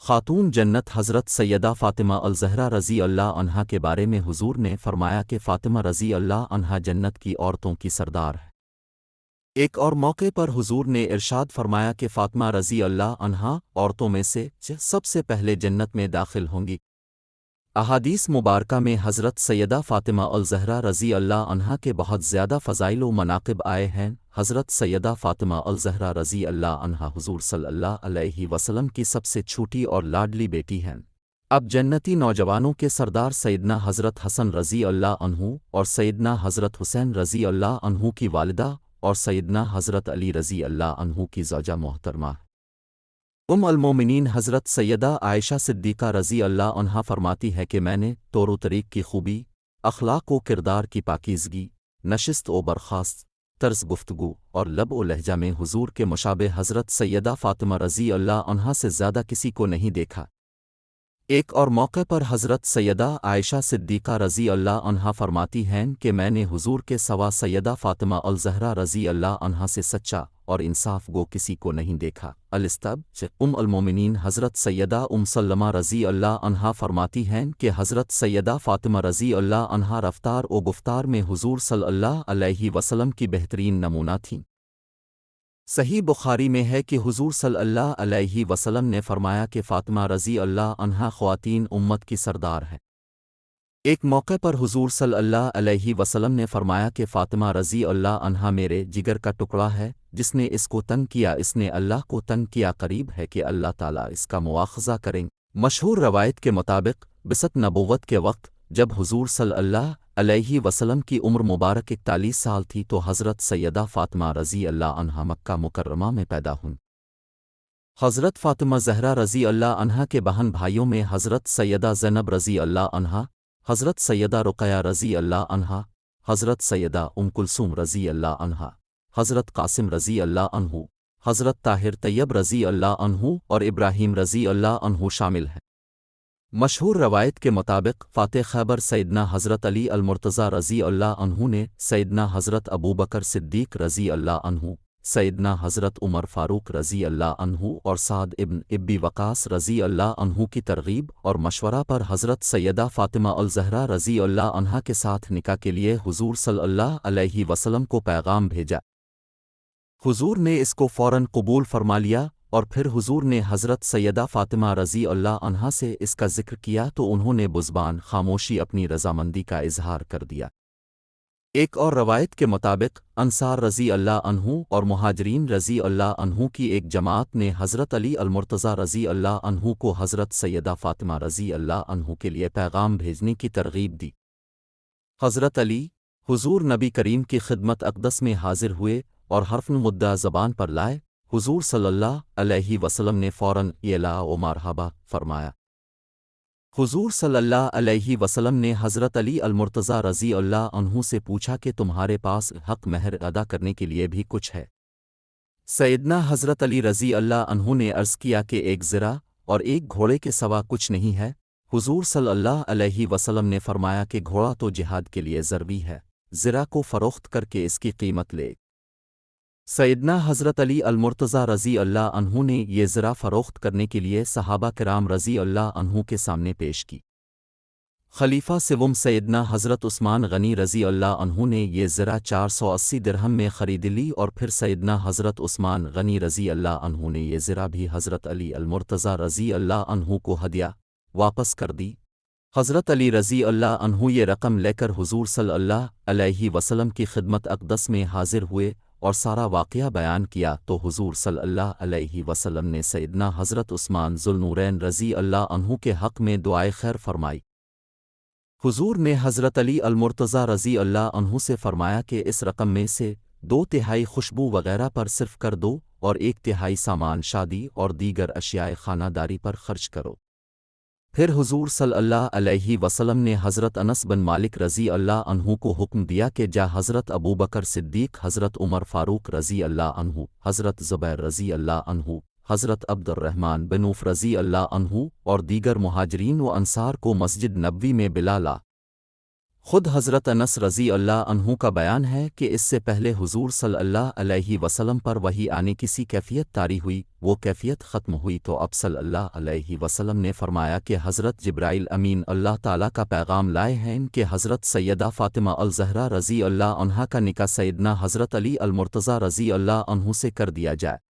खातून जन्नत हज़रत सैयदा फ़ातिमा अल-ज़हरा रज़ी अल्लाह अन्हा के बारे में हुज़ूर ने फ़रमाया कि फ़ातिमा रज़ी अल्लाह अन्हा जन्नत की औरतों की सरदार है। एक और मौके पर हुज़ूर ने इरशाद फ़रमाया कि फ़ातिमा रज़ी अल्लाह अन्हा औरतों में से सबसे पहले जन्नत में दाखिल होंगी। अहादीस मुबारका में हज़रत सैयदा फ़ातिमा अल-ज़हरा रज़ी अल्लाह अन्हा के बहुत ज़्यादा फ़ज़ाइल व मनाक़िब आए हैं। हज़रत सैयदा फ़ातिमा अल-ज़हरा रज़ी अल्लाह अन्हा हुज़ूर सल्लल्लाहु अलैहि वसल्लम की सबसे छोटी और लाडली बेटी हैं। अब जन्नती नौजवानों के सरदार सैयदना हज़रत हसन रज़ी अल्लाह अन्हु और सैयदना हज़रत हुसैन रज़ी अल्लाह अन्हु की वालिदा और सैयदना हज़रत अली रज़ी अल्लाह अन्हु की ज़ौजा मोहतरमा अल-मोमिनीन हज़रत सैयदा आयशा सिद्दीक़ा रज़ी अल्लाह अन्हा फरमाती है कि मैंने तौर तरीक़ की खूबी, अख़लाक़ व किरदार की पाकीज़गी, नशिस्त व बर्ख़ास्त, तर्ज़ गुफ्तगू और लब व लहजा में हुज़ूर के मुशाबे हज़रत सैयदा फ़ातिमा रज़ी अल्लाह अन्हा से ज़्यादा किसी को नहीं देखा। एक और मौके पर हज़रत सैयदा आयशा सिद्दीक़ा रज़ी अल्लाह अन्हा फरमाती हैं कि मैंने हुज़ूर के सवा सैयदा फ़ातिमा अल-ज़हरा रज़ी अल्लाह अन्हा से सच्चा और इंसाफ गो किसी को नहीं देखा। अल-इस्ताब अल-मोमिनीन हज़रत सैयदा सल्लमा रज़ी अल्लाह अन्हा फरमाती हैं कि हज़रत सैयदा फ़ातिमा रज़ी अल्लाह अन्हा रफ़्तार व गुफ्तार में हुज़ूर सल्लल्लाहु अलैहि वसल्लम की बेहतरीन नमूना थीं। सही बुखारी में है कि हुज़ूर सल्लल्लाहु अलैहि वसल्लम ने फरमाया कि फ़ातिमा रज़ी अल्लाह अन्हा ख़वातीन उम्मत की सरदार है। एक मौके पर हुज़ूर सल्लल्लाहु अलैहि वसल्लम ने फरमाया कि फ़ातिमा रज़ी अल्लाह अन्हा मेरे जिगर का टुकड़ा है, जिसने इसको तंग किया इसने अल्लाह को तंग किया, करीब है कि अल्लाह ताला इसका मुआख़ज़ा करेंगे। मशहूर रवायत के मुताबिक बिसत नबूवत के वक्त जब हुज़ूर सल्लल्लाहु अलैहि वसल्लम की उम्र मुबारक 41 साल थी तो हज़रत सैयदा फ़ातिमा रज़ी अल्लाह अन्हा मक्का मुकर्रमा में पैदा हुईं। हज़रत फ़ातिमा ज़हरा रज़ी अल्लाह अन्हा के बहन भाइयों में हज़रत सैयदा ज़ैनब रज़ी अल्लाह अन्हा, हज़रत सैयदा रुक़या रज़ी अल्लाह अन्हा, हज़रत सैयदा कुलसूम रज़ी अल्लाह अन्हा, हज़रत क़ासिम रज़ी अल्लाह अन्हु, हज़रत ताहिर तैयब रज़ी अल्लाह अन्हु और इब्राहीम रज़ी अल्लाह अन्हु शामिल हैं। मशहूर रवायत के मुताबिक फ़ाते खैबर सैयदना हज़रत अली अल-मुर्तज़ा रज़ी अल्लाह अन्हु ने सैयदना हज़रत अबू बकर सिद्दीक़ रज़ी अल्लाह अन्हु, सैयदना हज़रत उमर फ़ारूक रज़ी अल्लाह अन्हु और साद इब्न इब्बी वक़ास रज़ी अल्लाह अन्हु की तरग़ीब और मशवरा पर हज़रत सैयदा फ़ातिमा अल-ज़हरा रज़ी अल्लाह अन्हा के साथ निकाह के लिए हुज़ूर सल्लल्लाहु अलैहि वसल्लम को पैगाम भेजा। हुज़ूर ने इसको फ़ौरन कबूल फ़रमा लिया और फिर हुज़ूर ने हज़रत सैयदा फ़ातिमा रज़ी अल्लाह अन्हा से इसका ज़िक्र किया तो उन्होंने बुज़बान ख़ामोशी अपनी रज़ामंदी का इज़हार कर दिया। एक और रवायत के मुताबिक अंसार रज़ी अल्लाह अन्हु और मुहाजिरीन रज़ी अल्लाह अन्हु की एक जमात ने हज़रत अली अल-मुर्तज़ा रज़ी अल्लाह अन्हु को हज़रत सैयदा फ़ातिमा रज़ी अल्लाह अन्हु के लिए पैगाम भेजने की तरग़ीब दी। हज़रत अली हुज़ूर नबी करीम की खिदमत अक़दस में हाज़िर हुए और हर्फ़ मुद्दा ज़बान पर लाए। हुज़ूर सल्लल्लाहु अलैहि वसल्लम ने फ़ौरन ये ला व मरहबा फ़रमाया। हुज़ूर सल्लल्लाहु अलैहि वसल्लम ने हज़रत अली अल-मुर्तज़ा रज़ी अल्लाह अन्हु से पूछा कि तुम्हारे पास हक़ महर अदा करने के लिए भी कुछ है? सैयदना हज़रत अली रज़ी अल्लाह अन्हु ने अर्ज़ किया कि एक ज़रा और एक घोड़े के सिवा कुछ नहीं है। हुज़ूर सल्लल्लाहु अलैहि वसल्लम ने फरमाया कि घोड़ा तो जिहाद के लिए ज़रूरी है, ज़रा को फ़रोख्त करके इसकी कीमत ले। सैयदना हज़रत अली अल-मुर्तज़ा रज़ी अल्लाह अन्हु ने ये ज़रा फ़रोख्त करने के लिए सहाबा किराम रज़ी अल्लाह अन्हु के सामने पेश की। खलीफा सिवम सैयदना हज़रत उस्मान गनी रज़ी अल्लाह अन्हु ने ये ज़रा 480 दिरहम में ख़रीद ली और फिर सैयदना हज़रत उस्मान गनी रज़ी अल्लाह अन्हु ने ये ज़रा भी हज़रत अली अल-मुर्तज़ा रज़ी अल्लाह अन्हु को हदिया वापस कर दी। हज़रत अली रज़ी अल्लाह अन्हु ये रकम लेकर हुज़ूर सल्लल्लाहु अलैहि वसल्लम की खिदमत अक़दस में हाज़िर हुए और सारा वाक़या बयान किया तो हुज़ूर सल्लल्लाहु अलैहि वसल्लम ने सैयदना हज़रत उस्मान ज़ुल्नूरैन रज़ी अल्लाह अन्हु के हक़ में दुआए खैर फरमाई। हुज़ूर ने हज़रत अली अल-मुर्तज़ा रज़ी अल्लाह अन्हु से फ़रमाया कि इस रकम में से 2/3 खुशबू वग़ैरह पर सिर्फ़ कर दो और 1/3 सामान शादी और दीगर अशियाए ख़ानादारी पर खर्च करो। फिर हुज़ूर सल्लल्लाहु अलैहि वसल्लम ने हज़रत अनस बिन मालिक रज़ी अल्लाह अन्हु को हुक्म दिया कि जा हज़रत अबू बकर सिद्दीक़, हज़रत उमर फ़ारूक रज़ी अल्लाह अन्हु, हज़रत ज़ुबैर रज़ी अल्लाह अन्हु, हज़रत अब्दुर्रहमान बिन औफ़ रज़ी अल्लाह अन्हु और दीगर मुहाजिरीन व अंसार को मस्जिद नबवी में बिला ला خود حضرت انس رضی اللہ عنہ کا بیان ہے کہ اس سے پہلے حضور صلی اللہ علیہ وسلم پر وحی آنے کسی کیفیت طاری ہوئی، وہ کیفیت ختم ہوئی تو اب صلی اللہ علیہ وسلم نے فرمایا کہ حضرت جبرائیل امین اللہ تعالیٰ کا پیغام لائے ہیں کہ حضرت سیدہ فاطمہ الزہرا رضی اللہ عنہا کا نکاح سیدنا حضرت علی المرتضیٰ رضی اللہ عنہ سے کر دیا جائے۔